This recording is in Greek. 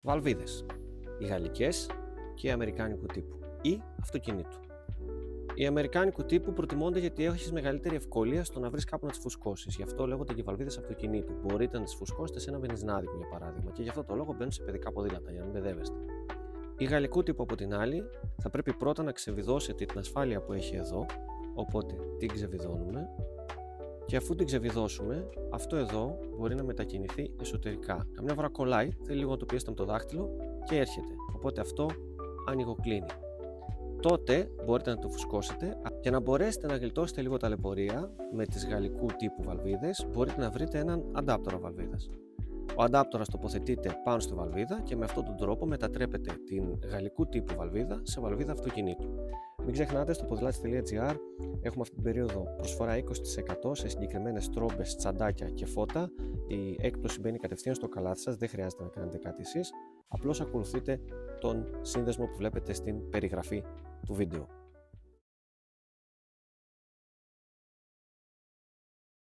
Βαλβίδες, οι γαλλικές και οι αμερικάνικου τύπου ή αυτοκινήτου. Οι αμερικάνικου τύπου προτιμώνται γιατί έχεις μεγαλύτερη ευκολία στο να βρεις κάπου να τις φουσκώσεις. Γι' αυτό λέγονται και βαλβίδες αυτοκινήτου. Μπορείτε να τις φουσκώσετε σε ένα βενζινάδικο για παράδειγμα, και γι' αυτό το λόγο μπαίνουν σε παιδικά ποδήλατα για να μην μπεδεύεστε. Η γαλλικού τύπου από την άλλη θα πρέπει πρώτα να ξεβιδώσετε την ασφάλεια που έχει εδώ, οπότε την ξεβιδώνουμε. Και αφού την ξεβιδώσουμε, αυτό εδώ μπορεί να μετακινηθεί εσωτερικά. Καμιά φορά κολλάει, θέλει λίγο να το πιέσετε με το δάχτυλο και έρχεται. Οπότε αυτό ανοιγοκλίνει. Τότε μπορείτε να το φουσκώσετε. Για να μπορέσετε να γλιτώσετε λίγο ταλαιπωρία με τις γαλλικού τύπου βαλβίδες, μπορείτε να βρείτε έναν αντάπτορα βαλβίδας. Ο αντάπτορας τοποθετείται πάνω στη βαλβίδα και με αυτόν τον τρόπο μετατρέπετε την γαλλικού τύπου βαλβίδα σε βαλβίδα αυτοκινήτου. Μην ξεχνάτε, στο ποδηλάτης.gr έχουμε αυτή την περίοδο προσφορά 20% σε συγκεκριμένες στρόμπες, τσαντάκια και φώτα. Η έκπτωση μπαίνει κατευθείαν στο καλάθι σας, δεν χρειάζεται να κάνετε κάτι εσείς. Απλώς ακολουθείτε τον σύνδεσμο που βλέπετε στην περιγραφή του βίντεο.